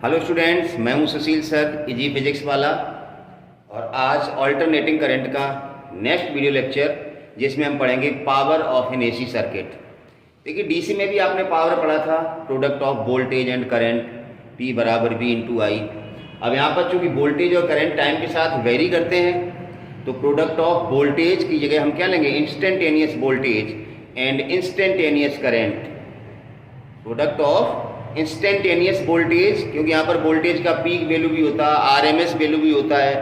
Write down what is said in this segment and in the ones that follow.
Hello students, मैं हूं सुशील sir, easy physics वाला। और आज ऑल्टरनेटिंग करंट का नेक्स्ट वीडियो लेक्चर, जिसमें हम पढ़ेंगे power of an AC circuit. देखिए, डीसी में भी आपने पावर पढ़ा था, product of voltage and current, P बराबर V इंटू आई। अब यहाँ पर चूंकि वोल्टेज और करंट टाइम के साथ वेरी करते हैं, तो प्रोडक्ट ऑफ वोल्टेज की जगह हम क्या लेंगे, instantaneous voltage and instantaneous current. Product of instantaneous voltage, क्योंकि यहाँ पर वोल्टेज का पीक वैल्यू भी होता है, आरएमएस वैल्यू भी होता है।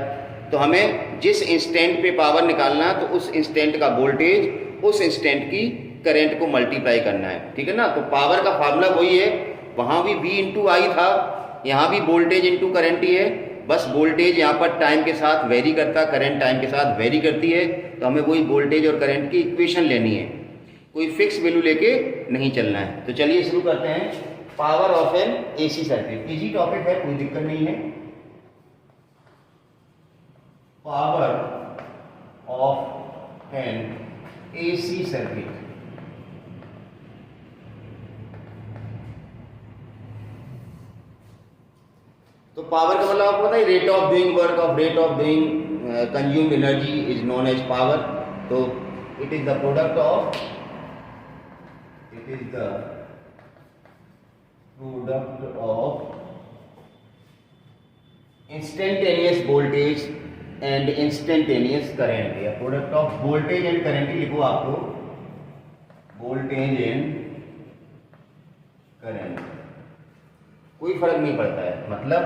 तो हमें जिस इंस्टेंट पे पावर निकालना, तो उस इंस्टेंट का वोल्टेज उस इंस्टेंट की करंट को मल्टीप्लाई करना है, ठीक है ना। तो पावर का फार्मूला वही है, वहाँ भी V इंटू आई था, यहाँ भी वोल्टेज इंटू करंट ही है। बस वोल्टेज यहाँ पर टाइम के साथ वेरी करता, करंट टाइम के साथ वेरी करती है। तो हमें वही वोल्टेज और करंट की इक्वेशन लेनी है, कोई फिक्स वैल्यू लेके नहीं चलना है। तो चलिए शुरू करते हैं। Power of an AC circuit, easy topic है, कोई दिक्कत नहीं है। Power of an AC circuit. तो पावर का मतलब आपको पता है, rate of doing work of rate of doing consumed energy is known as power. तो it is the product of instantaneous voltage and instantaneous current, या product of voltage and current ही लिखो आपको, वोल्टेज एंड करंट, कोई फर्क नहीं पड़ता है। मतलब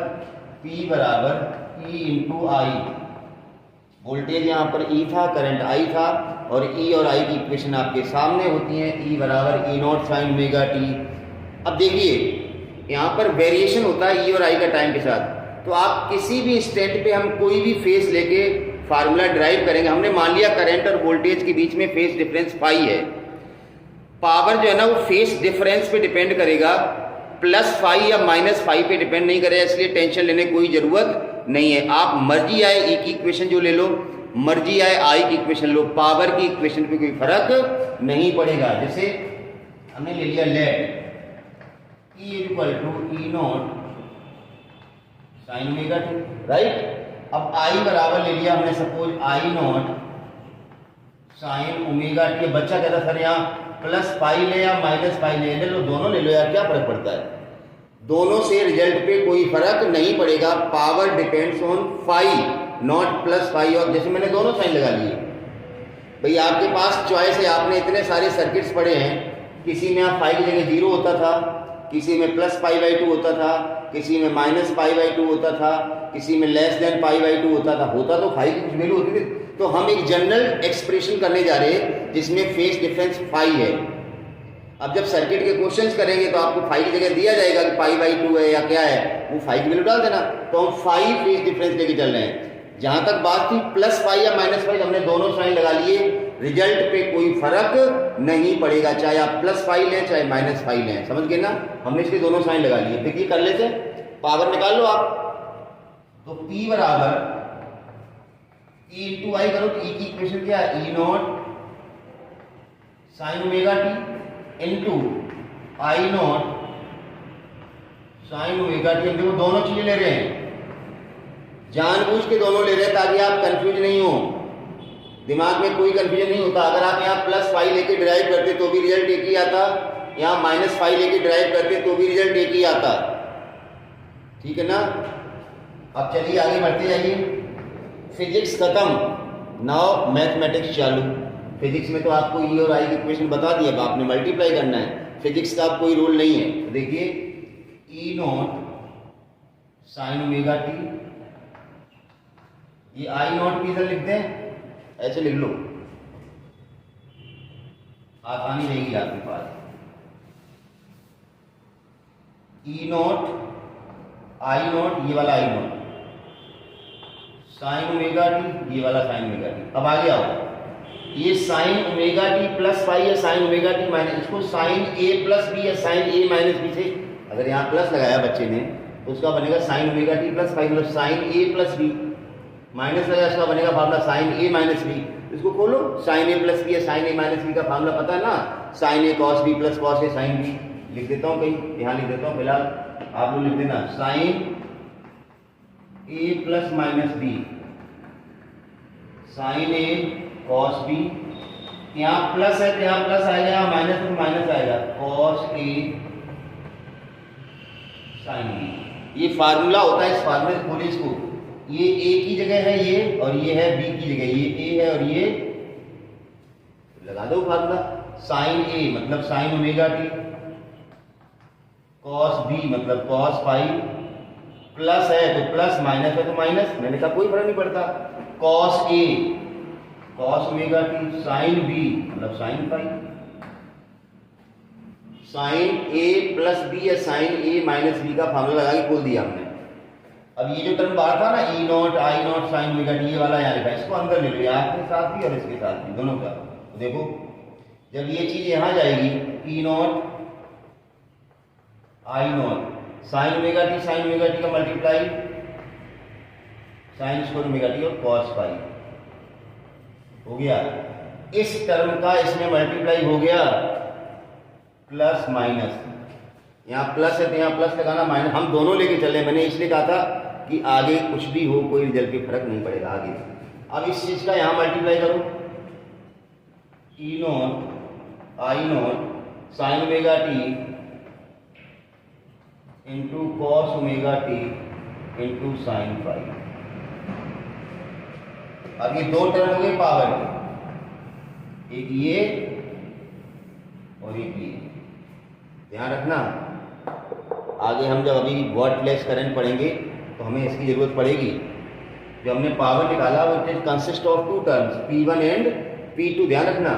P बराबर E इंटू आई। वोल्टेज यहाँ पर E था, करंट I था, और E और I की इक्वेशन आपके सामने होती है। E बराबर E not sine omega T. अब देखिए, यहाँ पर वेरिएशन होता है E और I का टाइम के साथ। तो आप किसी भी इंस्टेंट पे हम कोई भी फेज लेके फार्मूला ड्राइव करेंगे। हमने मान लिया करंट और वोल्टेज के बीच में फेज डिफरेंस फाई है। पावर जो है ना, वो फेज डिफरेंस पे डिपेंड करेगा, प्लस फाई या माइनस फाई पे डिपेंड नहीं करेगा। इसलिए टेंशन लेने की कोई जरूरत नहीं है। आप मर्जी आए E की इक्वेशन जो ले लो, मर्जी आए I की इक्वेशन लो, पावर की इक्वेशन पे कोई फर्क नहीं पड़ेगा। जैसे हमने ले लिया let E equal to E not sine omega T, right. अब I बराबर ले लिया हमने, suppose I not sine omega T. बच्चा कहता सर यहाँ प्लस पाई ले या माइनस पाई ले लो, दोनों ले लो यार, क्या फर्क पड़ता है। दोनों से रिजल्ट पे कोई फर्क नहीं पड़ेगा। Power depends on phi, not plus phi. और जैसे मैंने दोनों साइन लगा लिए, भाई आपके पास चॉइस है। आपने इतने सारे सर्किट्स पढ़े हैं, किसी में आप फाई की जगह 0 होता था, किसी में प्लस पाई बाई 2 होता था, किसी में माइनस पाई बाई 2 होता था, किसी में लेस देन पाई बाई 2 होता था। होता तो फाई की कुछ वैल्यू होती थी। तो हम एक जनरल एक्सप्रेशन करने जा रहे हैं जिसमें फेज डिफरेंस फाई है। अब जब सर्किट के क्वेश्चंस करेंगे तो आपको फाई की जगह दिया जाएगा कि पाई बाई 2 है या क्या है, वो फाई की वैल्यू डाल देना। तो हम फाई फेज डिफरेंस लेके चल रहे हैं। जहां तक बात थी प्लस पाई या माइनस पाई, हमने दोनों साइन लगा लिए, रिजल्ट पे कोई फर्क नहीं पड़ेगा, चाहे आप प्लस पाई लें चाहे माइनस पाई लें। समझ गए ना, हमने इसके दोनों साइन लगा लिए। देखिए कर लेते, पावर निकाल लो आप। तो P बराबर E इंटू आई करो, तो E की इक्वेशन क्या है, E not sine omega t into I naught sine omega T. हम देखो दोनों चीजें ले रहे हैं, जानबूझ के दोनों ले रहे हैं ताकि आप कंफ्यूज नहीं हो, दिमाग में कोई कंफ्यूजन नहीं होता। अगर आप यहाँ प्लस फाई लेके ड्राइव करते तो भी रिजल्ट एक ही आता, यहाँ माइनस फाई लेके ड्राइव करते तो भी रिजल्ट एक ही आता, ठीक है ना। अब चलिए आगे बढ़ते जाइए। फिजिक्स खत्म, नाउ मैथमेटिक्स चालू। फिजिक्स में तो आपको E और I की इक्वेशन बता दी, अब आपने मल्टीप्लाई करना है। फिजिक्स का कोई रोल नहीं है। तो देखिए E not sine omega T, ये I नॉट भी इधर लिख दें, ऐसे लिख लो, आसानी रहेगी आपके पास। E नॉट I नॉट, ये वाला I not sine omega T, ये वाला साइन ओमेगा टी। अब आगे आओ, ये sine omega T plus phi या साइन ओमेगा टी माइनस, इसको साइन ए प्लस बी या साइन ए माइनस बी से, अगर यहाँ प्लस लगाया बच्चे ने तो उसका बनेगा sine omega T plus phi, मतलब sine A plus B. Minus लगाया, उसका बनेगा formula sine A minus B. इसको खोलो, साइन ए प्लस बी या साइन ए माइनस बी का फार्मूला पता है ना, sine A cos B plus cos A sine B. लिख देता हूँ कहीं, यहाँ लिख देता हूँ, फिलहाल आप लोग लिख देना sign A plus minus B, sign A cos B, यहाँ प्लस है तो यहाँ प्लस आएगा, यहाँ माइनस है तो माइनस आएगा, कॉस ए साइन बी। ये फार्मूला होता है, इस फार्मूले से खोलिए इसको, ये ए की जगह है ये, और ये है बी की जगह, ये ए है और ये, लगा दो फार्मूला, साइन ए मतलब sine omega T, cos B मतलब कॉस पाई, प्लस है तो प्लस, माइनस है तो माइनस, मैंने कहा कोई फर्क नहीं पड़ता, cos A cos omega T, sine B मतलब sine pi, sine A plus B या साइन ए माइनस बी का फार्मूला लगा के खोल दिया हमने। अब ये जो टर्म बाहर था ना, E naught I naught sine omega T, ये वाला यहाँ लिखा है, इसको अंदर ले लो, यहाँ के साथ भी और इसके साथ भी, दोनों का। तो देखो जब ये चीज यहाँ जाएगी, E naught I naught sine omega T, sine omega t का multiply sine square omega t और कॉस पाई हो गया, इस टर्म का इसमें मल्टीप्लाई हो गया, प्लस माइनस, यहाँ प्लस है तो यहाँ प्लस लगाना, माइनस, हम दोनों लेके चले, मैंने इसलिए कहा था कि आगे कुछ भी हो कोई रिजल्ट पे फर्क नहीं पड़ेगा आगे। अब इस चीज का यहाँ मल्टीप्लाई करो, E naught I naught sine omega t into cos omega t into sine phi. अब ये दो टर्म हो गए पावर के, एक ये और एक ये, ध्यान रखना। आगे हम जब अभी वॉटलेस करंट पढ़ेंगे तो हमें इसकी जरूरत पड़ेगी। जो हमने पावर निकाला वो it consist of two terms, P1 and P2, ध्यान रखना,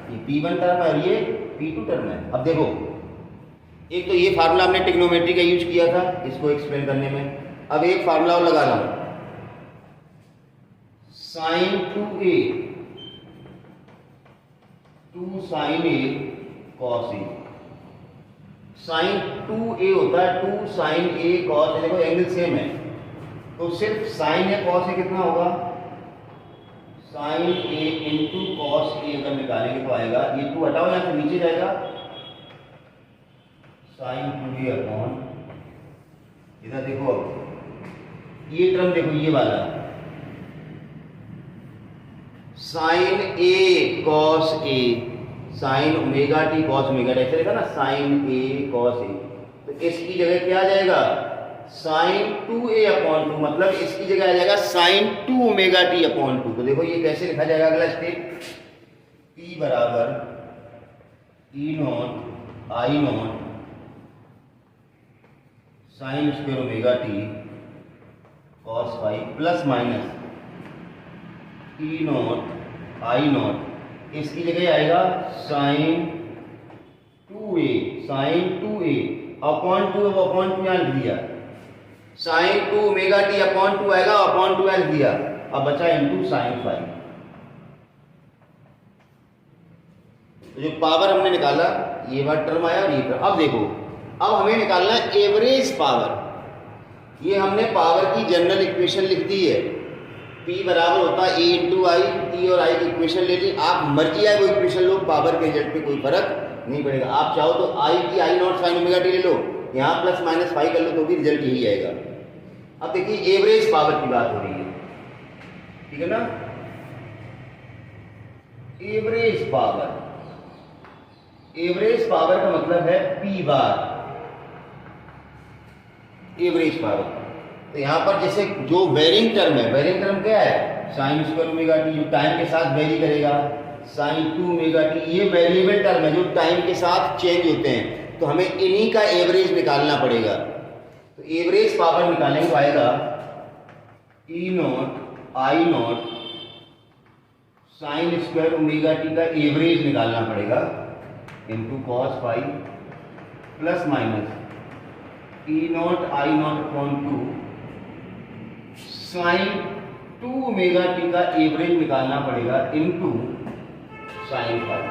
ये P1 टर्म है और ये P2 टर्म है। अब देखो, एक तो ये फार्मूला हमने ट्रिग्नोमेट्री का यूज किया था इसको एक्सप्लेन करने में, अब एक फार्मूला और लगा रहा हूं, sign 2a 2 sign A cos A, sign 2a होता है 2 साइन ए कॉस ए, देखो एंगल सेम है तो सिर्फ साइन ए कॉस ए कितना होगा, sign A into cos A अगर निकालेंगे तो आएगा, ये 2 हटाओ यहां से नीचे जाएगा, साइन 2a अपॉन, इधर देखो अब ये टर्म देखो, ये वाला sine A cos A, sine omega T cos omega t, ऐसे लिखा ना, साइन ए कॉस ए, तो इसकी जगह क्या आ जाएगा, साइन 2a अपॉन 2, मतलब इसकी जगह आ जाएगा साइन 2 ओमेगा टी अपॉन 2। तो देखो ये कैसे लिखा जाएगा, अगला स्टेप, P बराबर E naught I naught sine square omega T cos phi plus minus E naught I naught, इसकी जगह आएगा साइन 2a अपॉन 2, अब अपॉन 2 यहाँ लिख दिया, साइन 2 ओमेगा टी अपॉन 2 आएगा, अपॉन 2 लिख दिया, अब बचा इंटू साइन फाई। तो जो पावर हमने निकाला ये बार टर्म आया और ये टर्म। अब देखो, अब हमें निकालना है एवरेज पावर। ये हमने पावर की जनरल इक्वेशन लिख दी है, P बराबर होता है A इंटू आई, T और I की इक्वेशन ले ली, आप मर्जी आए वो इक्वेशन लो, पावर के रिजल्ट पे कोई फर्क नहीं पड़ेगा। आप चाहो तो I की आई नॉट साइन ओमेगा टी ले लो, यहाँ प्लस माइनस फाई कर लो तो भी रिजल्ट यही आएगा। अब देखिए एवरेज पावर की बात हो रही है, ठीक है ना, एवरेज पावर, एवरेज पावर का मतलब है P बार, एवरेज पावर। तो यहाँ पर जैसे जो वेरिंग टर्म है, वेरिंग टर्म क्या है, साइन स्क्वायर ओमेगा टी, जो टाइम के साथ वेरी करेगा, साइन 2 ओमेगा टी, ये वेरिएबल टर्म है जो टाइम के साथ चेंज होते हैं, तो हमें इन्हीं का एवरेज निकालना पड़ेगा। तो एवरेज पावर निकालेंगे तो आएगा E naught I naught sine square omega t का एवरेज निकालना पड़ेगा into cos phi plus minus E naught I naught upon 2 sine 2 omega t का एवरेज निकालना पड़ेगा into sine phi.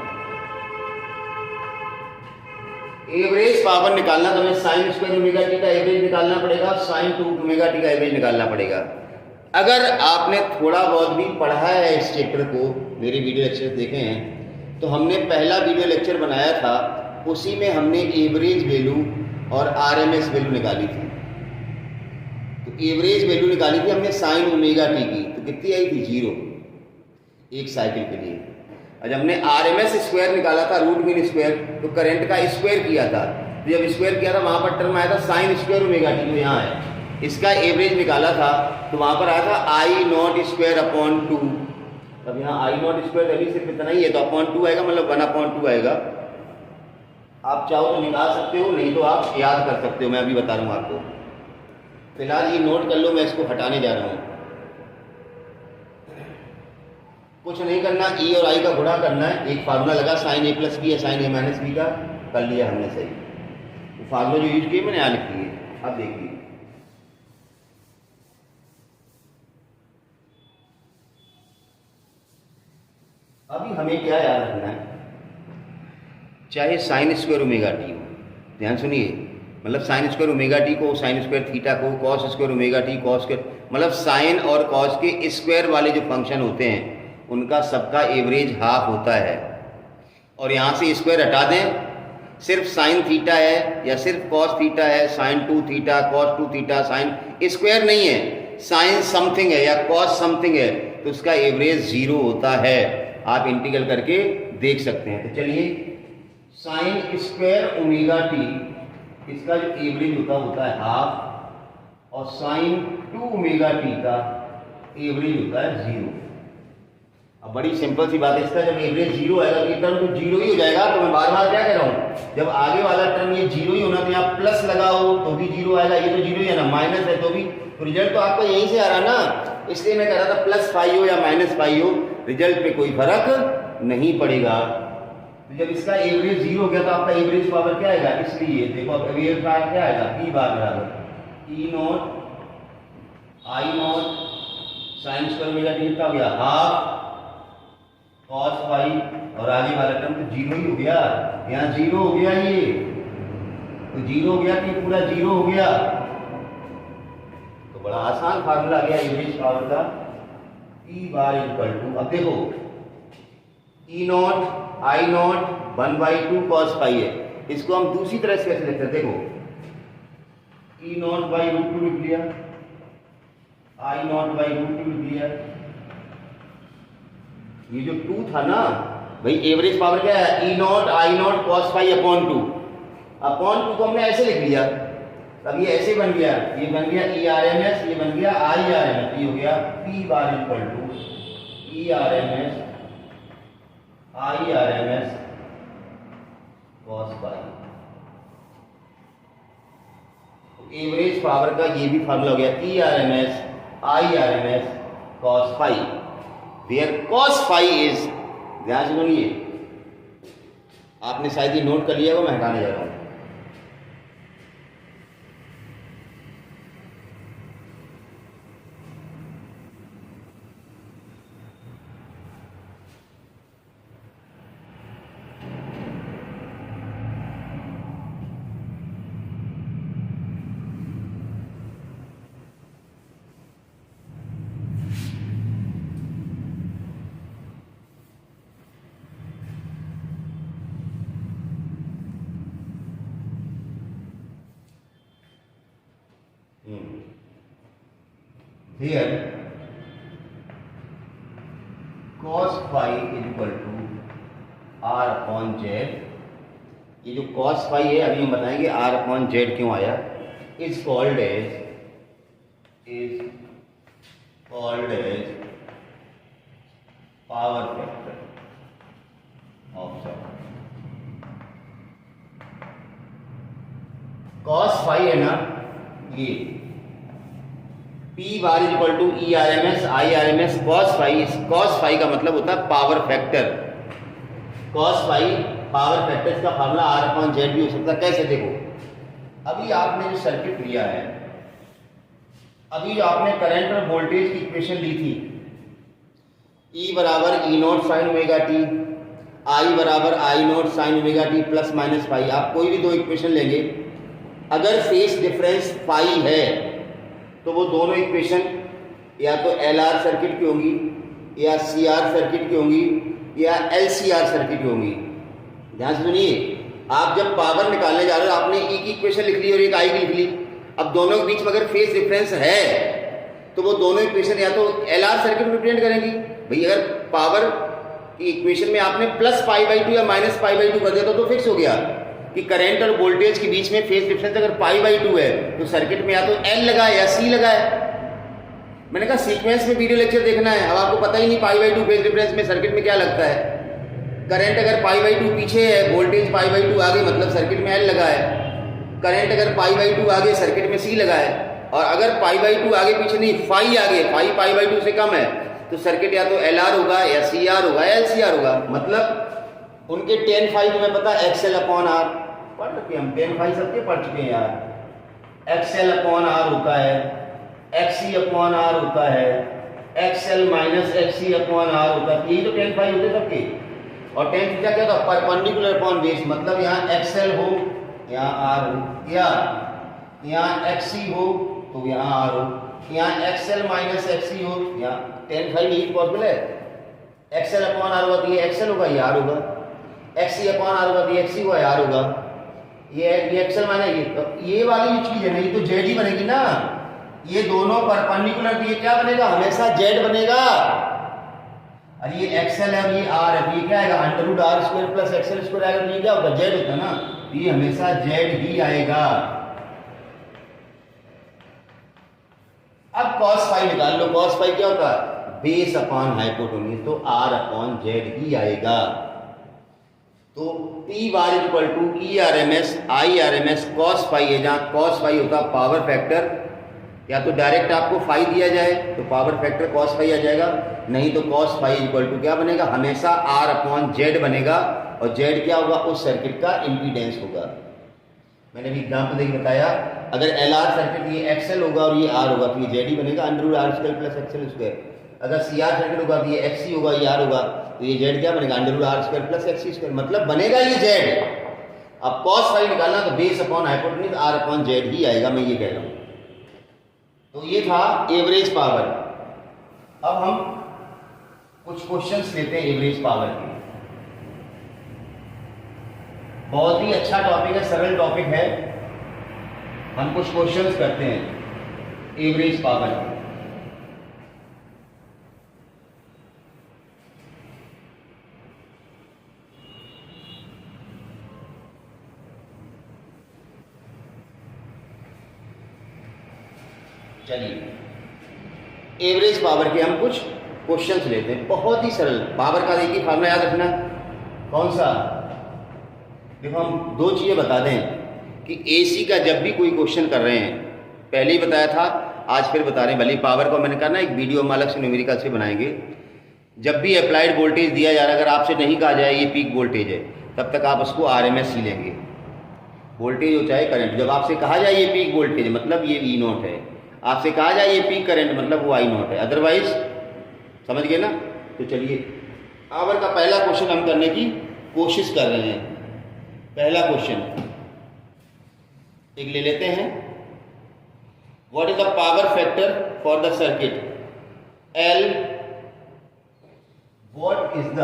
Average power निकालना तो हमें साइन स्क्वायर ओमेगा टी का एवरेज निकालना पड़ेगा, साइन 2 ओमेगा टी का एवरेज निकालना पड़ेगा। अगर आपने थोड़ा बहुत भी पढ़ा है इस चैप्टर को, मेरे वीडियो लेक्चर देखे हैं, तो हमने पहला वीडियो लेक्चर बनाया था उसी में हमने एवरेज वैल्यू और आरएमएस वैल्यू निकाली थी। तो एवरेज वैल्यू निकाली थी हमने साइन ओमेगा टी की, तो कितनी आई थी? 0 एक साइकिल के लिए। और जब हमने आरएमएस स्क्वायर निकाला था, रूट मीन स्क्वायर, तो करंट का स्क्वायर किया था। तो जब स्क्वायर किया था वहां पर टर्म आया था साइन स्क्वायर ओमेगा टी, जो यहाँ है। इसका एवरेज निकाला था तो वहां पर आया था आई नॉट स्क्वायर अपॉन 2। अब यहाँ आई नॉट स्क्वायर अभी सिर्फ इतना ही है, तो अपॉन 2 आएगा, मतलब 1/2 आएगा। आप चाहो तो निकाल सकते हो, नहीं तो आप याद कर सकते हो, मैं अभी बता रहा हूँ आपको। फिलहाल ये नोट कर लो, मैं इसको हटाने जा रहा हूँ। कुछ नहीं करना, ई और आई का गुणा करना है। एक फार्मूला लगा साइन ए प्लस बी या साइन ए माइनस बी का, कर लिया हमने सही। वो फार्मूला जो यूज किए मैंने यहाँ लिख दिए। अब देखिए, अभी हमें क्या याद रखना है, चाहे साइन स्क्वायर ओमेगा टी हो, ध्यान सुनिए, मतलब साइन स्क्वायर ओमेगा टी को, साइन स्क्वायर थीटा को, cos square omega T, cos square, मतलब साइन और कॉस के स्क्वायर वाले जो फंक्शन होते हैं उनका सबका एवरेज हाफ होता है। और यहाँ से स्क्वायर हटा दें, सिर्फ साइन थीटा है या सिर्फ कॉस थीटा है, sine 2 theta, cos 2 theta, sine square नहीं है, साइन समथिंग है या कॉस समथिंग है, तो उसका एवरेज 0 होता है। आप इंटीग्रल करके देख सकते हैं। तो चलिए, साइन स्क्वायर ओमेगा टी, इसका जो एवरेज होता है हाफ, और साइन 2 ओमेगा टी का एवरेज होता है 0। अब बड़ी सिंपल सी बात है, इसका जब एवरेज 0 आएगा तो ये टर्म तो 0 ही हो जाएगा। तो मैं बार बार क्या कह रहा हूँ, जब आगे वाला टर्म ये 0 ही होना, तो यहाँ प्लस लगाओ तो भी 0 आएगा, ये तो 0 ही है ना, माइनस है तो भी, तो रिजल्ट तो आपका यहीं से आ रहा ना। इसलिए मैं कह रहा था प्लस फाई हो या माइनस फाई हो, रिजल्ट पे कोई फर्क नहीं पड़ेगा। तो जब इसका एवरेज 0 हो गया तो आपका एवरेज पावर क्या आएगा, इसलिए देखो अब एवरेज पावर क्या आएगा, पी बार बराबर E naught I naught sine square omega t कितना हो गया, हाफ कॉस फाई, और आगे वाला टर्म तो 0 ही हो गया। यहाँ 0 हो गया, ये तो 0 हो गया, कि पूरा 0 हो गया। तो बड़ा आसान फार्मूला आ गया एवरेज पावर का, P बार इक्वल टू, अब देखो E naught I naught 1/2 cos phi है, इसको हम दूसरी तरह से कैसे लिखते हैं, देखो ई नॉट बाई रूट 2 लिख लिया, आई नॉट बाई रूट 2 लिख लिया। ये जो 2 था ना भाई, एवरेज पावर क्या है, E naught I naught cos phi upon 2, upon 2 को हमने ऐसे लिख लिया। अब ये ऐसे बन गया, ये बन गया ई आर एम एस, ये बन गया आई आर एम एस, ये हो गया P bar equal to E R M S I R M S cos phi. Average power का ये भी फार्मूला हो गया, E R M S I R M S cos phi, where cos phi is, ध्यान से सुनिए, आपने शायद ये नोट कर लिया होगा, मैं हटाने जा रहा हूं। Here cos phi is equal to r upon z। ये जो cos phi है अभी हम बताएंगे r upon z क्यों आया। is called as power factor of circuit। cos phi है ना, ये P bar is equal to E R M S I R M S cos phi. इस कॉस फाई का मतलब होता है power factor, cos phi power factor, इसका formula R upon Z भी हो सकता है। कैसे, देखो अभी आपने जो सर्किट लिया है, अभी जो आपने करंट और वोल्टेज की इक्वेशन ली थी, E बराबर E naught sine omega t, I बराबर I naught sine omega T plus minus phi. आप कोई भी दो इक्वेशन लेंगे, अगर फेस डिफरेंस फाई है तो वो दोनों इक्वेशन या तो LR सर्किट की होंगी, या CR सर्किट की होंगी, या LCR सर्किट की होंगी। ध्यान से सुनिए, आप जब पावर निकालने जा रहे हो, आपने ई की इक्वेशन लिख ली और एक आई की लिख ली। अब दोनों के बीच में अगर फेज डिफरेंस है तो वो दोनों इक्वेशन या तो एल आर सर्किट रिप्रेजेंट करेंगी। भाई अगर पावर की इक्वेशन में आपने +π/2 या -π/2 कर दिया तो फिक्स हो गया कि करंट और वोल्टेज के बीच में फेज डिफरेंस अगर π/2 है तो सर्किट में या तो एल लगा है या सी लगा है। मैंने कहा सीक्वेंस में वीडियो लेक्चर देखना है। अब आपको पता ही नहीं π/2 फेज डिफरेंस में सर्किट में क्या लगता है। करंट अगर π/2 पीछे है, वोल्टेज π/2 आगे, मतलब सर्किट में एल लगा है। करंट अगर π/2 आगे, सर्किट में सी लगा है। और अगर π/2 आगे पीछे नहीं, फाई आगे, फाई π/2 से कम है तो सर्किट या तो एल आर होगा या सी आर होगा या एल सी आर होगा। मतलब उनके tan फाई तुम्हें पता XL/R पढ़ चुके हम, tan फाई सबके पढ़ चुके हैं यार। XL/R होता है, XC/R होता है, XL - XC/R होता है, यही तो tan फाई होते सबके। और tan थीटा क्या था? परपेंडिकुलर अपॉन बेस, मतलब यहाँ XL हो यहाँ R हो, या यहाँ XC हो तो यहाँ R हो, यहाँ XL - XC हो यहाँ tan फाई नहीं पॉसिबल है। XL/R होगा तो ये XL होगा, ये R होगा। XC/R होगा तो ये XC होगा, R होगा। ये XL माने ये वाली चीज है नहीं तो जेड ही बनेगी ना। ये दोनों परपेंडिकुलर तो ये क्या बनेगा? हमेशा जेड बनेगा। और ये XL है और ये R है तो ये क्या आएगा? √R² + XL² आएगा तो ये क्या होगा? जेड होता है ना, तो ये हमेशा जेड ही आएगा। अब cos फाई निकाल लो। cos फाई क्या होता है? बेस अपॉन हाइपोटेन्यूज, तो R/Z ही आएगा। तो P bar equal to ERMS IRMS cos phi है, जहाँ cos फाई होता है पावर फैक्टर। या तो डायरेक्ट आपको फाई दिया जाए तो पावर फैक्टर cos फाई आ जाएगा, नहीं तो cos फाई इक्वल टू क्या बनेगा? हमेशा R/Z बनेगा। और Z क्या होगा? उस सर्किट का इम्पीडेंस होगा। मैंने भी एग्जाम्पल देकर बताया, अगर LR सर्किट ये XL होगा और ये R होगा तो ये Z ही बनेगा, √R² + XL²। अगर CR सर्किट होगा तो ये XC होगा, ये R होगा, तो ये Z क्या बनेगा? √R² + XC², मतलब बनेगा ये Z। अब cos फाई निकालना तो बेस अपॉन हाइपोटेन्यूज R/Z ही आएगा, मैं ये कह रहा हूँ। तो ये था एवरेज पावर। अब हम कुछ क्वेश्चंस लेते हैं एवरेज पावर के। बहुत ही अच्छा टॉपिक है, सरल टॉपिक है। हम कुछ क्वेश्चंस करते हैं एवरेज पावर के। चलिए एवरेज पावर के हम कुछ क्वेश्चंस लेते हैं, बहुत ही सरल। पावर का देखिए फार्मूला याद रखना, कौन सा? देखो हम दो चीज़ें बता दें कि AC का जब भी कोई क्वेश्चन कर रहे हैं, पहले ही बताया था, आज फिर बता रहे हैं, भले पावर को मैंने करना एक वीडियो हम अलग से न्यूमेरिकल से बनाएंगे। जब भी अप्लाइड वोल्टेज दिया जा रहा है, अगर आपसे नहीं कहा जाए ये पीक वोल्टेज है, तब तक आप उसको RMS ही लेंगे, वोल्टेज हो चाहे करंट। जब आपसे कहा जाए ये पीक वोल्टेज मतलब ये E0 है, आपसे कहा जाए ये पीक करंट मतलब वो I0 है, अदरवाइज समझ गए ना। तो चलिए पावर का पहला क्वेश्चन हम करने की कोशिश कर रहे हैं। पहला क्वेश्चन एक ले लेते हैं। What is the power factor for the circuit L? What is the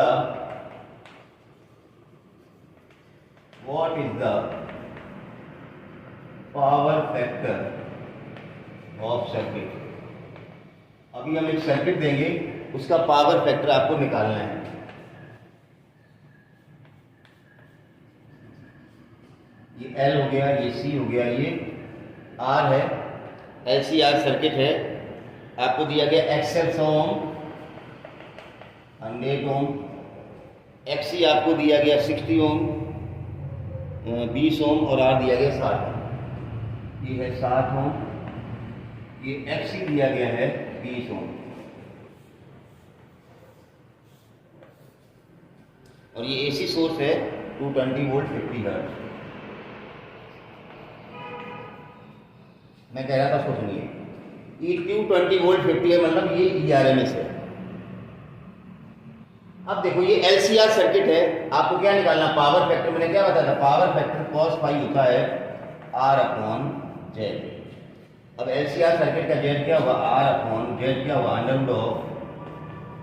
power factor of circuit? अभी हम एक सर्किट देंगे, उसका पावर फैक्टर आपको निकालना है। ये L हो गया, ये C हो गया, ये R है, LCR सर्किट है। आपको दिया गया XL 100 ओम, 100 ओम, XC आपको दिया गया 60 ओम, 20 ओम, और R दिया गया 60 ओम। ये है 60 ओम, ये XC दिया गया है 20 ओम, और ये AC सोर्स है 220 वोल्ट 50 हर्ट्ज। मैं कह रहा था उसको सुनिए, ये 220 वोल्ट 50 है, मतलब ये ERMS है। अब देखो ये LCR सर्किट है, आपको क्या निकालना? Power factor. मैंने क्या बताया था? पावर फैक्टर cos फाई होता है R/Z। अब LCR सर्किट का Z क्या होगा? R/Z क्या होगा?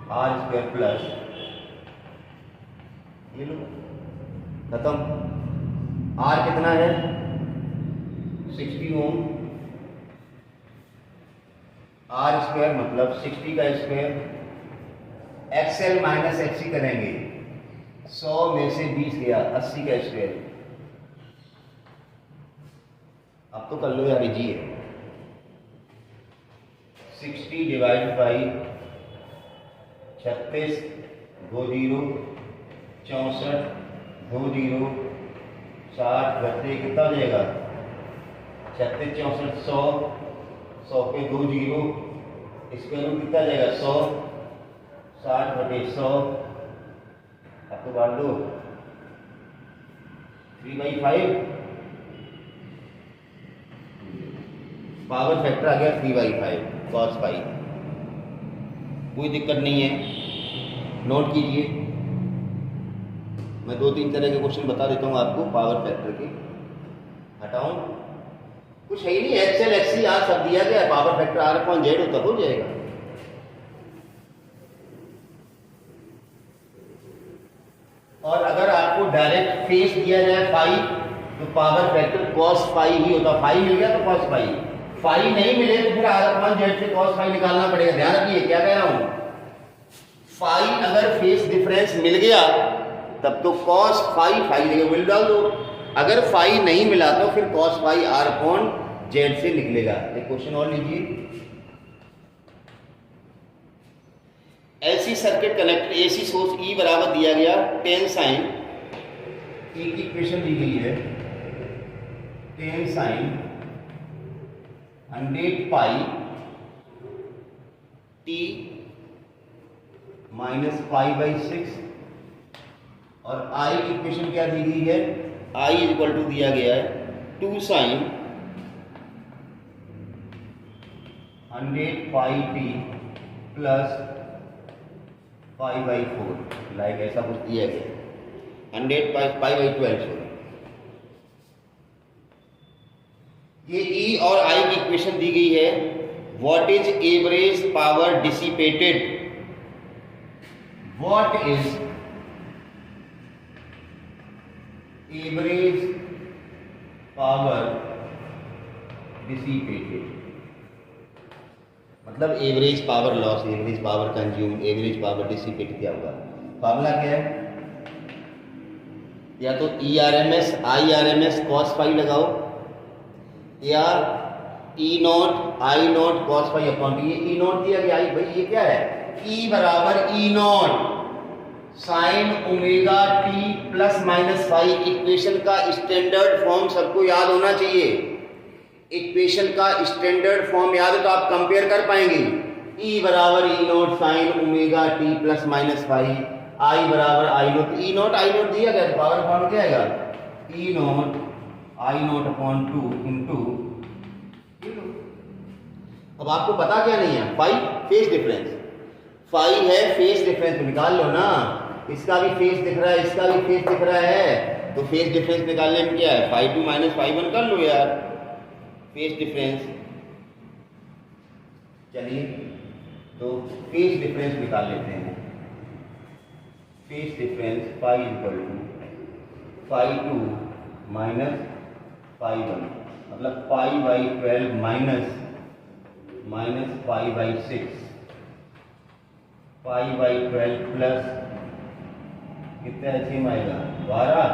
√R² प्लस, ये लो खत्म। आर कितना है 60 ओम, आर स्क्वायर मतलब 60 का स्क्वायर, एक्सएल माइनस एक्ससी करेंगे, 100 में से 20 गया 80 का स्क्वायर। अब तो कर लो यार, जी है 60 डिवाइड बाई 36 2 0 64 2 0 60 बचे कितना हो जाएगा 36 64 100 100 पे 2 0 इसके रूट कितना जाएगा 100 60 बटे 100। अब तो बांट दो 3/5, पावर फैक्टर आ गया 3/5 cos पाई। कोई दिक्कत नहीं है, नोट कीजिए। मैं 2-3 तरह के क्वेश्चन बता देता हूँ आपको पावर फैक्टर के। हटाऊं कुछ है ही नहीं, एक्सएल एक्ससी आर सब दिया गया है, power factor R upon Z हो तब हो जाएगा। और अगर आपको डायरेक्ट फेस दिया जाए फाई तो पावर फैक्टर cos फाई ही होता, फाई मिल गया तो cos फाई, फाई नहीं मिले तो फिर आर अपॉन जेड से cos फाई निकालना पड़ेगा। ध्यान रखिए क्या कह रहा हूं, फाई अगर फेस डिफरेंस मिल गया तब तो cos फाई फाई जगह विल डाल दो, अगर फाई नहीं मिला तो फिर cos phi R upon Z से निकलेगा। एक क्वेश्चन और लीजिए, LC circuit connected AC source E बराबर दिया गया 10 साइन, ई की इक्वेशन दी गई है 10 साइन 100 पाई टी माइनस पाई/6 और आई की इक्वेशन क्या दी गई है, आई इज इक्वल टू दिया गया है 2 sign 100 pi T plus पाई/4, like ऐसा कुछ दिया गया 100 पाई/12। ये ई और आई की इक्वेशन दी गई है, what is average power dissipated, what is average power dissipated, मतलब average power loss, average power consume, average power dissipate क्या होगा। फार्मूला क्या है, या तो E R M S I R M S cos phi लगाओ, या E naught I naught cos phi upon T. ये ई नॉट दिया गया, भाई ये क्या है, ई बराबर E naught sine omega T plus minus phi. Equation का स्टैंडर्ड फॉर्म सबको याद होना चाहिए, इक्वेशन का स्टैंडर्ड फॉर्म याद है तो आप कंपेयर कर पाएंगे। ई बराबर E naught sine omega T plus minus phi, I बराबर I naught, E naught I naught दिया गया तो पावर फॉर्म क्या आएगा, E naught I naught upon 2 into. अब आपको पता क्या नहीं है, फाई फेस डिफरेंस, फाई है फेस डिफरेंस, तो निकाल लो ना, इसका भी फेस दिख रहा है इसका भी फेस दिख रहा है, तो फेस डिफरेंस निकालने में क्या है, फाई 2 माइनस फाई 1 कर लो यार, फेस डिफरेंस। चलिए तो फेस डिफरेंस निकाल लेते हैं, phase difference phi equal to phi 2 minus phi 1, मतलब पाई/12 माइनस पाई/6, पाई/12 प्लस कितना एचएम आएगा 12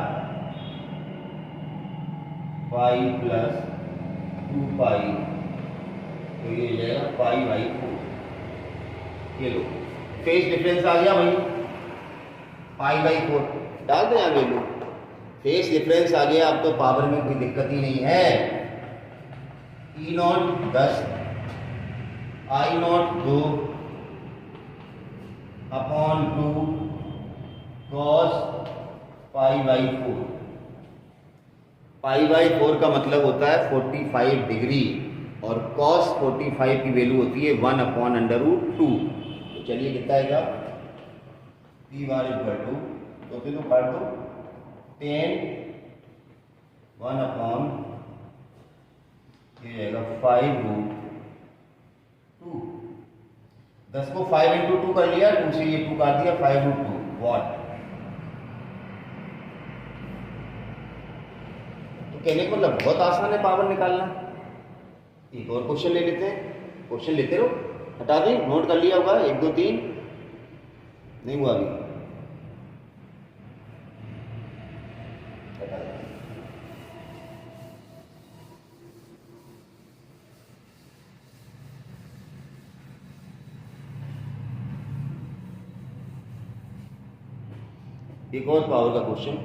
पाई प्लस 2 पाई, तो ये हो जाएगा पाई/4। ये लो फेस डिफरेंस आ गया भाई, पाई/4 डाल दें आगे लो, फेस डिफरेंस आ गया। अब तो पावर में कोई दिक्कत ही नहीं है, E naught 10 I naught 2 upon 2 cos पाई/4। पाई/4 का मतलब होता है 45 डिग्री और कॉस 45 की वैल्यू होती है 1/√2। तो चलिए कितना आएगा, p बार इक्वल टू, तो फिर तो काट दो 10 1/, ये जाएगा 5√2। 10 को 5 इंटू 2 कर लिया, 2 से ये 2 काट दिया, 5√2 वॉट। कहने का मतलब बहुत आसान है पावर निकालना। एक और क्वेश्चन ले लेते हैं, क्वेश्चन लेते रहो, हटा दें, नोट कर लिया होगा 1 2 3 नहीं हुआ अभी, एक और पावर का क्वेश्चन,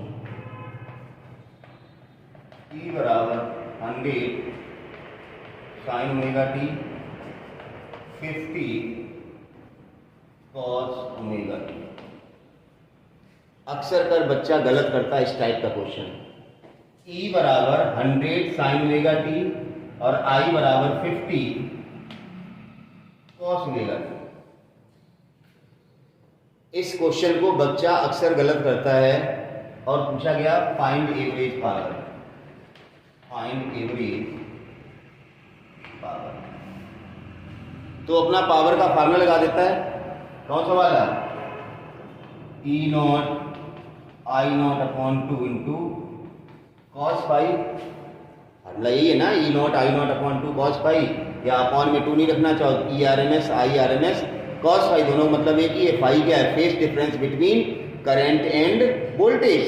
E बराबर 100 sign omega T 50 cos omega T. अक्सर कर बच्चा गलत करता है इस टाइप का क्वेश्चन। E बराबर 100 साइन ओमेगा टी और I बराबर 50 कॉस ओमेगा टी। इस क्वेश्चन को बच्चा अक्सर गलत करता है और पूछा गया find average power, find average power, तो अपना पावर का फार्मूला लगा देता है। कौन सा वाला? E not I not upon 2 into cos pi. Formula यही है ना, E not I not upon 2 cos pi, या अपॉन में 2 नहीं रखना चाहो, E RMS I RMS cos phi, दोनों मतलब एक ही है। फाई क्या है? Phase difference between current and voltage.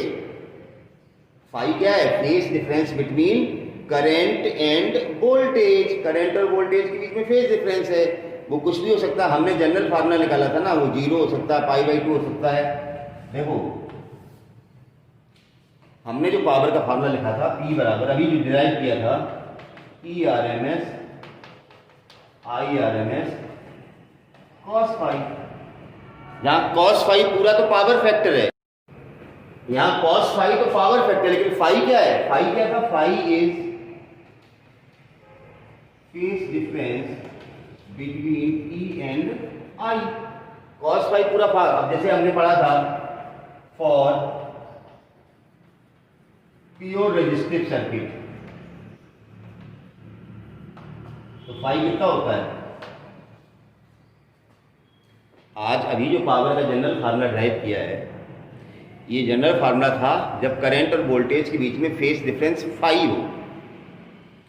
Phi क्या है? Phase difference between current and voltage. Current और वोल्टेज के बीच में फेज डिफरेंस है, वो कुछ भी हो सकता है। हमने जनरल फार्मूला निकाला था ना, वो 0 हो सकता है, पाई बाई 2 हो सकता है। देखो हमने जो पावर का फार्मूला लिखा था P बराबर, अभी जो डिराइव किया था, E RMS I RMS cos phi. यहाँ कॉस फाई पूरा तो पावर फैक्टर है, यहाँ कॉस फाई तो पावर फैक्टर, लेकिन फाई क्या है? फाई क्या था? Phi is phase difference between E and I। Cos phi पूरा पावर। अब जैसे हमने पढ़ा था फॉर प्योर रेजिस्टिव सर्किट, तो फाई कितना होता है? आज अभी जो पावर का जनरल फार्मूला ड्राइव किया है, ये जनरल फार्मूला था जब करंट और वोल्टेज के बीच में फेज डिफरेंस फाई हो।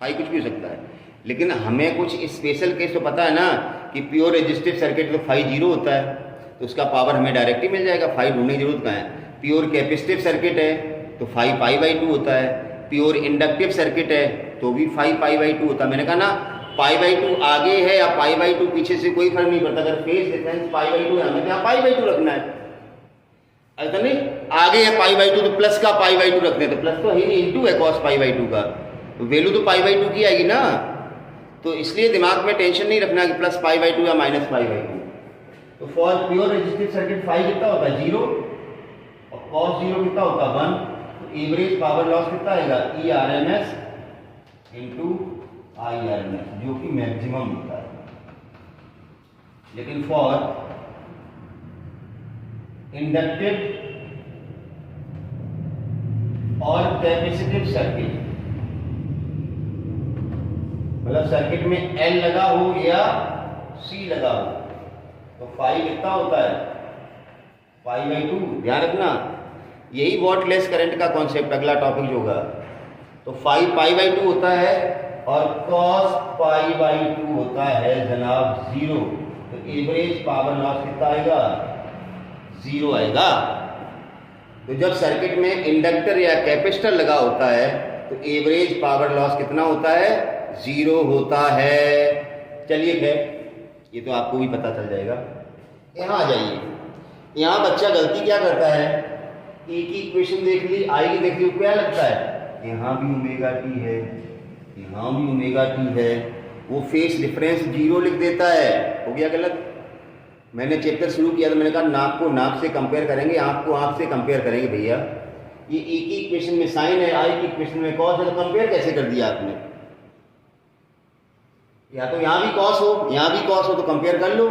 फाई कुछ भी हो सकता है, लेकिन हमें कुछ स्पेशल केस तो पता है ना कि प्योर रेजिस्टिव सर्किट तो फाई 0 होता है, तो उसका पावर हमें डायरेक्ट ही मिल जाएगा, फाई ढूंढने की जरूरत कहाँ है। प्योर कैपेसिटिव सर्किट है तो फाई पाई बाई 2 होता है। प्योर इंडक्टिव सर्किट है तो भी फाई पाई बाई 2 होता है। मैंने कहा ना, पाई बाई 2 आगे है या पाई बाई 2 पीछे से कोई फर्क नहीं पड़ता। अगर फेज डिफरेंस पाई बाई 2 है, हमें यहाँ पाई बाई 2 रखना है। ऐसा नहीं आगे है पाई बाई 2 तो प्लस का पाई बाई 2 रखने, तो प्लस तो है नहीं, इंटू है कॉस पाई बाई 2 का, तो वैल्यू तो पाई बाई 2 की आएगी ना। तो इसलिए दिमाग में टेंशन नहीं रखना कि प्लस पाई बाई 2 या माइनस पाई बाई 2। तो for pure resistive circuit phi कितना होता है? 0, और कॉस 0 कितना होता है? 1। तो एवरेज पावर लॉस कितना आएगा? E RMS into I RMS, जो कि मैक्सिमम होता है। लेकिन फॉर इंडक्टिव और कैपेसिटिव सर्किट, मतलब सर्किट में L लगा हो या C लगा हो, तो फाई कितना होता है? पाई बाई 2। ध्यान रखना, यही वॉटलेस करंट का कॉन्सेप्ट अगला टॉपिक जो होगा। तो फाई पाई बाई 2 होता है और कॉस पाई बाई 2 होता है जनाब 0। तो एवरेज पावर लॉस कितना आएगा? 0 आएगा। तो जब सर्किट में इंडक्टर या कैपेसिटर लगा होता है तो एवरेज पावर लॉस कितना होता है? 0 होता है। चलिए खैर, ये तो आपको भी पता चल जाएगा। यहाँ आ जाइए, यहाँ बच्चा गलती क्या करता है? एक ही इक्वेशन देख ली, आई की देख ली, क्या लगता है यहाँ भी ओमेगा टी है, यहाँ भी ओमेगा टी है, वो फेस डिफरेंस 0 लिख देता है। हो गया गलत। मैंने चैप्टर शुरू किया तो मैंने कहा नाक को नाक से कंपेयर करेंगे, आँख को आँख से कंपेयर करेंगे। भैया ये एक ही इक्वेशन में साइन है, आई की इक्वेशन में कॉस है, तो कंपेयर कैसे कर दिया आपने? या तो यहाँ भी कॉस हो, यहाँ भी कॉस हो, तो कंपेयर कर लो।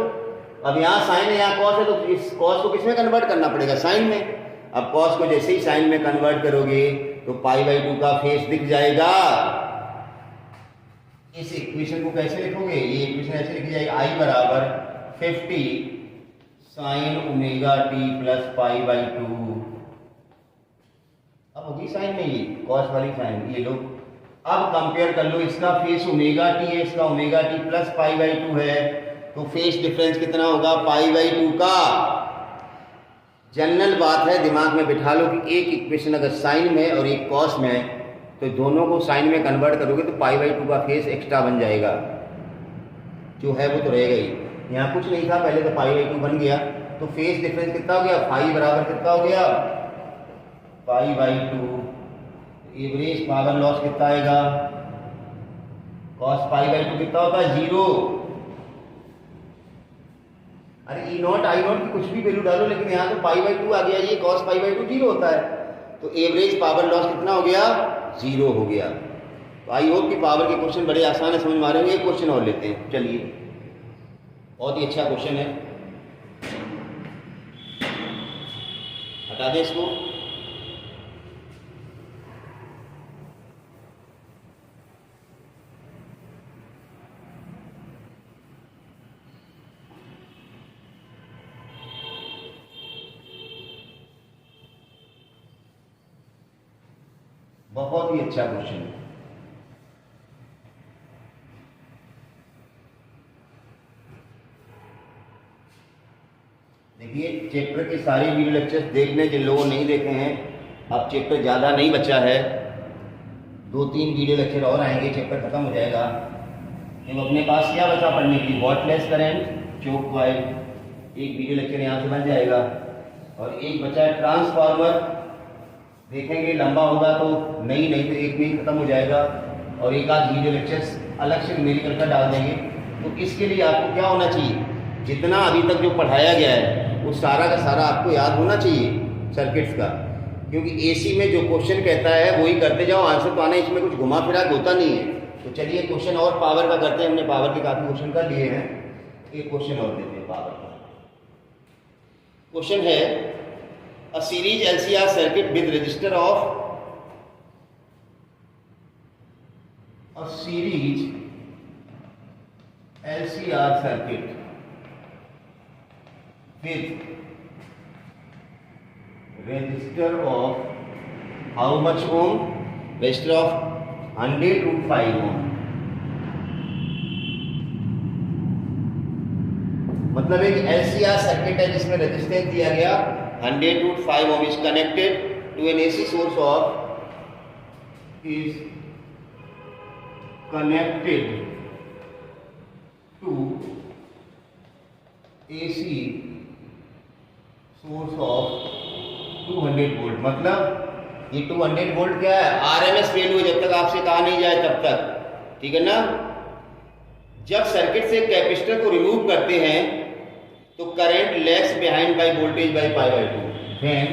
अब यहाँ साइन है, यहाँ कॉस है, तो इस कॉस को किसमें कन्वर्ट करना पड़ेगा? साइन में। अब कॉस को जैसे ही साइन में कन्वर्ट करोगे तो पाई बाई 2 का फेस दिख जाएगा। इस इक्वेशन को कैसे लिखोगे? ये इक्वेशन ऐसे लिखी जाएगी, आई बराबर 50 sign omega T plus pi by 2। अब हो गया। होगी साइन में, ये कॉस वाली साइन, ये लो। अब कंपेयर कर लो, इसका फेस ओमेगा टी है, इसका omega T plus pi by 2 है, तो फेस डिफरेंस कितना होगा, पाई बाई 2 का। जनरल बात है, दिमाग में बिठा लो कि एक इक्वेशन अगर साइन में और एक कॉस में है, तो दोनों को साइन में कन्वर्ट करोगे तो पाई बाई 2 का फेस एक्स्ट्रा बन जाएगा, जो है वो तो रहेगा ही। यहाँ कुछ नहीं था पहले, तो पाई बाई 2 बन गया, तो फेस डिफरेंस कितना हो गया, फाई बराबर कितना हो गया, पाई बाई 2। एवरेज पावर लॉस कितना आएगा, कॉस पाई बाई 2 कितना होता है, 0। अरे ई नॉट आई नॉट की कुछ भी वैल्यू डालो, लेकिन यहाँ तो पाई बाई 2 आ गया, ये कॉस पाई बाई 2 0 होता है, तो एवरेज पावर लॉस कितना हो गया, 0 हो गया। तो आई होप कि पावर के क्वेश्चन बड़े आसान है, समझ में आ रहे होंगे। एक क्वेश्चन और लेते हैं, चलिए, बहुत ही अच्छा क्वेश्चन है, हटा दें इसको। बहुत ही अच्छा क्वेश्चन है। देखिए, चैप्टर के सारे वीडियो लेक्चर्स देख लें जिन लोगों ने नहीं देखे हैं। अब चैप्टर ज़्यादा नहीं बचा है, 2-3 वीडियो लेक्चर और आएंगे, चैप्टर खत्म हो जाएगा। अब अपने पास क्या बचा पढ़ने के लिए, वॉटलेस करंट, चोक वाइल, एक वीडियो लेक्चर यहाँ से बन जाएगा, और एक बचा है ट्रांसफार्मर, देखेंगे लंबा होगा तो नहीं तो एक में ही खत्म हो जाएगा, और एक आध वीडियो लेक्चर्स अलग से न्यूमेरिकल का डाल देंगे। तो इसके लिए आपको क्या होना चाहिए, जितना अभी तक जो पढ़ाया गया है वो सारा का सारा आपको याद होना चाहिए सर्किट्स का, क्योंकि एसी में जो क्वेश्चन कहता है वही करते जाओ, आंसर तो आना, इसमें कुछ घुमा फिरा होता नहीं है। तो चलिए क्वेश्चन और पावर का करते हैं, हमने पावर के काफ़ी क्वेश्चन कर लिए हैं, एक क्वेश्चन और देते हैं पावर का। क्वेश्चन है, a series LCR circuit with resistor of a series LCR circuit with resistor of how much ohm, resistor of 100√5 ohm, मतलब एक LCR सर्किट है जिसमें रेजिस्टेंस दिया गया 100√5 ohm, is connected to an AC source of, is connected to AC source of 200 volt. मतलब ये 200 volt क्या है, RMS वैल्यू है, जब तक आपसे कहा नहीं जाए तब तक, ठीक है ना। जब सर्किट से कैपेसिटर को रिमूव करते हैं तो current lags behind by voltage by pi by 2। Then,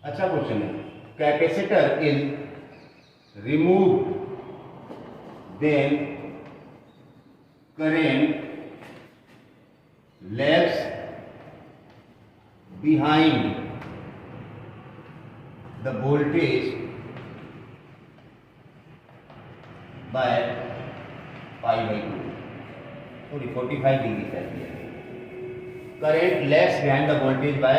अच्छा क्वेश्चन है, capacitor is remove, then current lags behind the voltage by pi by 2, sorry 45 degree Celsius. Current less behind the voltage by,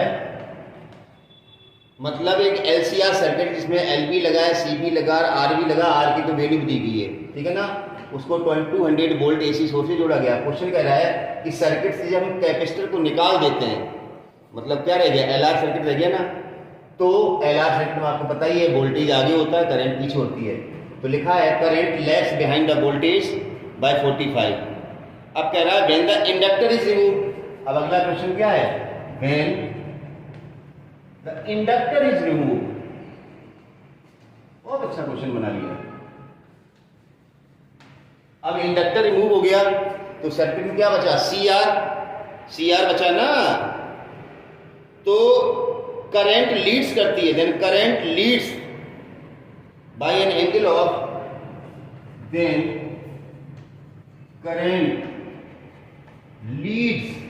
मतलब एक LCR circuit जिसमें LV लगा है, CV लगा, RV लगा, R की तो वैल्यू दी गई है, ठीक है ना, उसको 200 वोल्ट AC सोर्स से जोड़ा गया। क्वेश्चन कह रहा है कि सर्किट से जब हम कैपेसिटर को निकाल देते हैं, मतलब क्या रह गया, LR सर्किट रह गया ना, तो LR सर्किट में आपको पता ही है वोल्टेज आगे होता है, करंट पीछे होती है, तो लिखा है current less behind the voltage bye 45। अब कह रहा है when the inductor is removed. अब अगला क्वेश्चन क्या है, when the inductor is removed. बहुत अच्छा क्वेश्चन बना लिया। अब इंडक्टर रिमूव हो गया तो सर्किट में क्या बचा, CR बचा ना, तो करंट लीड्स करती है, then current leads by an angle of, then current leads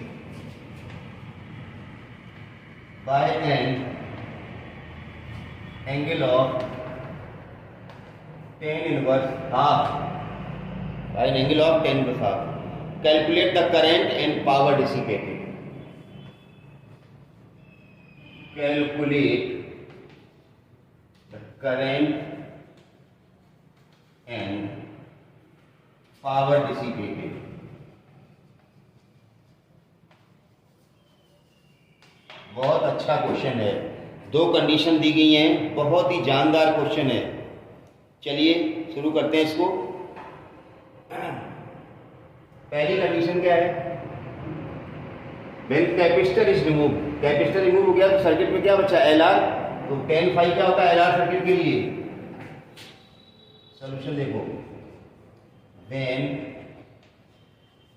by an angle of tan inverse half, by an angle of tan inverse half. Calculate the current and power dissipated. Calculate current and power dissipated. बहुत अच्छा question है, दो condition दी गई हैं, बहुत ही जानदार question है। चलिए शुरू करते हैं इसको। पहली कंडीशन क्या है? When capacitor is remove, capacitor remove हो गया तो सर्किट में क्या बचा? एलआर। तो tan फाई क्या होता है एलआर सर्किट के लिए? सॉल्यूशन देखो, when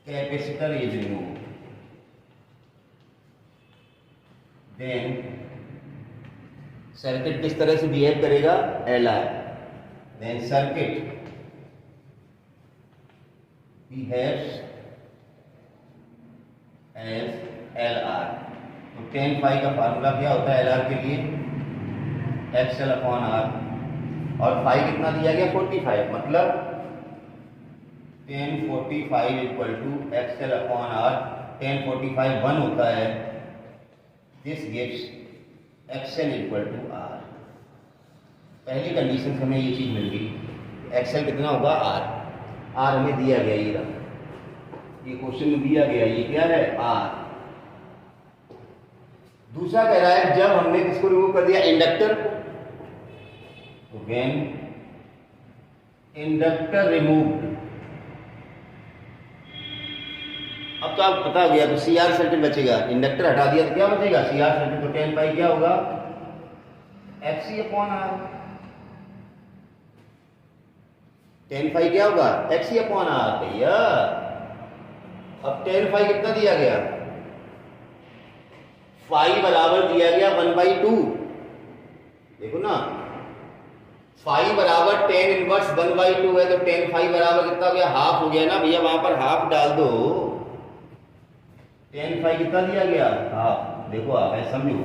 capacitor is remove then circuit किस तरह से बिहेव करेगा? LR. Then circuit behaves as LR. तो tan फाई का फार्मूला क्या होता है एलआर के लिए? XL upon R. और फाई कितना दिया गया? 45। मतलब tan 45 equal to XL upon R. tan 45 1 होता है। This gives XL equal to R. पहली कंडीशन से हमें ये चीज मिल गई। एक्सएल कितना होगा? आर। आर हमें दिया गया, ये क्वेश्चन में दिया गया, ये क्या है? आर। दूसरा कह रहा है जब हमने किसको रिमूव कर दिया? इंडक्टर को। तो व्हेन इंडक्टर रिमूव, अब तो आप पता हो गया, तो सी आर सर्किट बचेगा। इंडक्टर हटा दिया तो क्या बचेगा? C R circuit. तो tan पाई क्या होगा? F C upon R. tan phi क्या होगा? X C upon R. भैया अब tan फाई कितना दिया गया? फाई बराबर दिया गया 1/2। देखो ना, फाई बराबर tan इनवर्स 1/2 है, तो tan फाई बराबर कितना हो गया? हाफ हो गया ना भैया, वहां पर हाफ डाल दो। tan फाई कितना दिया गया? हाफ। देखो आप ऐसा समझो,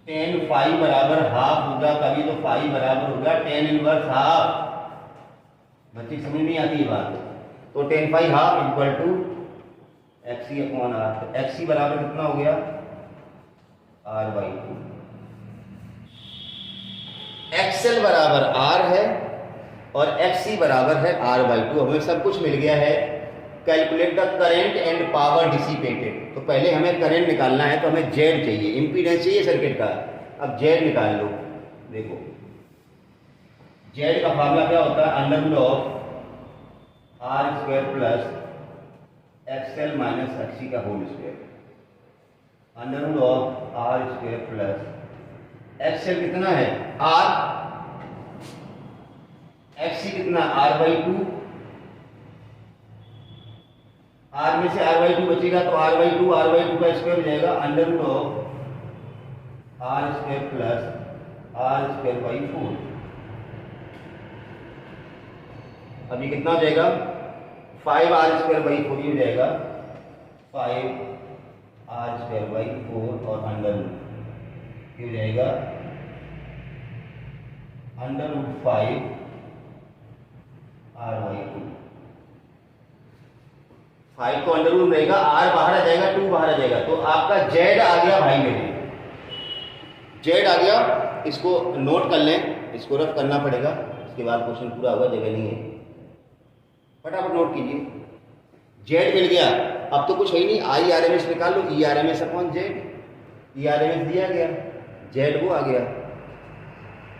tan फाई बराबर हाफ होगा तभी तो फाई बराबर होगा tan इनवर्स हाफ। बच्चे समझ नहीं आती है बात। तो tan phi half equal to X C upon R. तो एक्स सी बराबर कितना हो गया? r/2। एक्सएल बराबर आर है और एक्स सी बराबर है r/2। हमें सब कुछ मिल गया है। Calculate the current and power dissipated. तो पहले हमें करंट निकालना है, तो हमें जेड चाहिए, इंपीडेंस चाहिए सर्किट का। अब जेड निकाल लो। देखो जेड का फार्मूला क्या होता है? Under of R square plus X L minus X C का whole square. Under of R square plus X L कितना है? आर। एक्ससी कितना? r/2। आर में से r/2 बचेगा तो r/2 का स्क्वायर हो जाएगा। Under of R square plus R square by 4। अभी कितना हो जाएगा? 5r स्क्वायर बाई 4 हो जाएगा। 5r स्क्वायर बाई 4 और अंडर हो जाएगा अंडर रूट 5 r/2। 5 को अंडर रूट रहेगा, r बाहर आ जाएगा, 2 बाहर आ जाएगा। तो आपका जेड आ गया भाई मेरे, जेड आ गया। इसको नोट कर लें, इसको रफ करना पड़ेगा, इसके बाद क्वेश्चन पूरा होगा, जगह नहीं है। फटाफट नोट कीजिए। जेड मिल गया। अब तो कुछ है ही नहीं, IRMS निकाल लो, ERMS अपॉन जेड। ERMS दिया गया, जेड वो आ गया।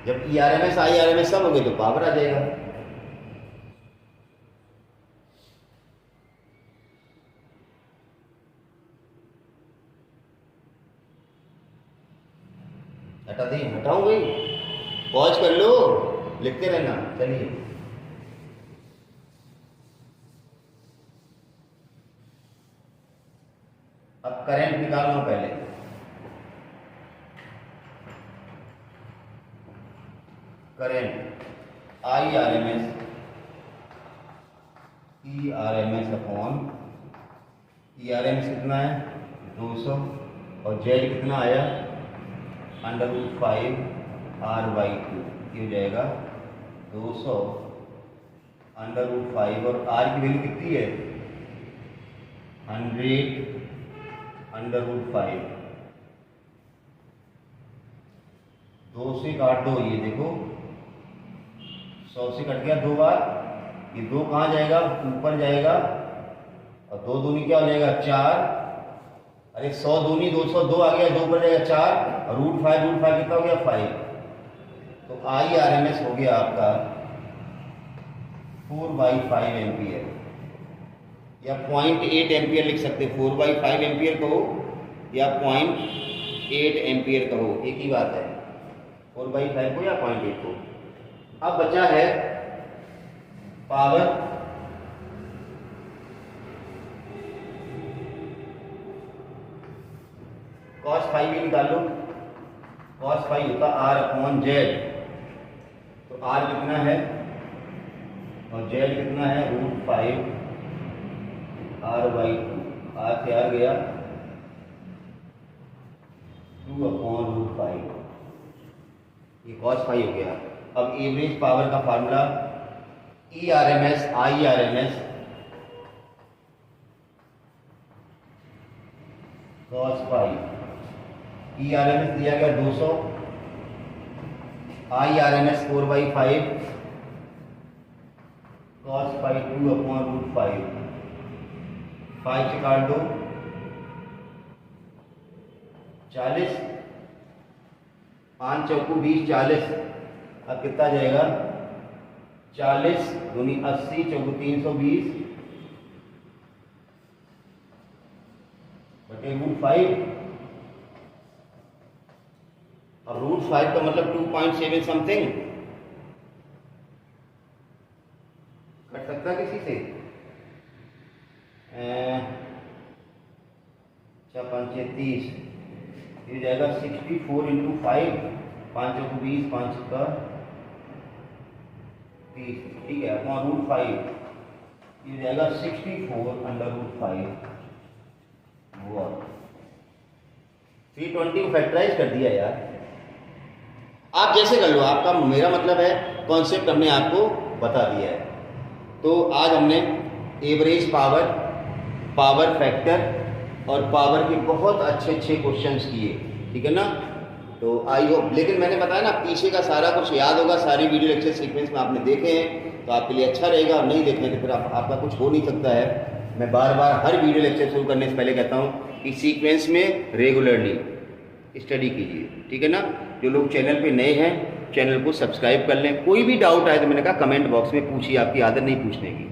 जब ERMS IRMS सब हो गए तो पावर आ जाएगा। हटा दें? हटाऊं भाई? पॉज कर लो, लिखते रहना। चलिए अब करंट निकालना पहले। Current IRMS ERMS upon ERMS कितना है? 200 और जेड कितना आया? Under root 5 r/2। ये हो जाएगा 200 अंडर रूट 5 और r की वैल्यू कितनी है? 100 अंडर रूट 5 2 से काट दो, ये देखो 100 से कट गया 2 बार, ये 2 कहाँ जाएगा, ऊपर जाएगा, और 2 दूनी क्या हो जाएगा 4, अरे 100 दूनी 200, 2 आ गया, 2 ऊपर जाएगा 4, और √5 कितना हो गया 5। तो IRMS हो गया आपका 4/5 एम्पियर, या 0.8 एम्पियर लिख सकते, 4/5 एम्पियर कहो या 0.8 एम्पियर कहो, एक ही बात है, 4/5 को या 0.8 को। अब बचा है पावर, cos फाइव भी निकाल लो, cos फाइव होता R/Z, तो R कितना है और Z कितना है, √5 R/2, R से R गया 2/√5, ये cos फाइव हो गया। अब एवरेज पावर का formula ERMS IRMS cos five, ERMS दिया गया 200, IRMS 4/5 cos फाइव 2/√5, 5 से काट दो 40, 5 चौको 20, 40, अब कितना जाएगा 40 दूनी 80, चौको 320 बटे √5, अब √5 का मतलब 2.7 समथिंग, कट सकता है किसी से, 5 30, ये जाएगा 64 × 5, 5 चौको 20, 5 का 30, ठीक है, √5, ये जाएगा 64/√5 वॉट। 320 को फैक्टराइज कर दिया यार, आप जैसे कर लो, आपका, मेरा मतलब है कॉन्सेप्ट हमने आपको बता दिया है। तो आज हमने एवरेज पावर, पावर फैक्टर और पावर के बहुत अच्छे क्वेश्चंस किए, ठीक है ना। तो आई होप, लेकिन मैंने बताया ना पीछे का सारा कुछ याद होगा, सारी वीडियो लेक्चर सीक्वेंस में आपने देखे हैं, तो आपके लिए अच्छा रहेगा, और नहीं देखें तो फिर आपका कुछ हो नहीं सकता है। मैं बार बार हर वीडियो लेक्चर शुरू करने से पहले कहता हूँ कि सीक्वेंस में रेगुलरली स्टडी कीजिए, ठीक है ना। जो लोग चैनल पे नए हैं, चैनल को सब्सक्राइब कर लें। कोई भी डाउट आए तो मैंने कहा कमेंट बॉक्स में पूछिए, आपकी आदत नहीं पूछने की।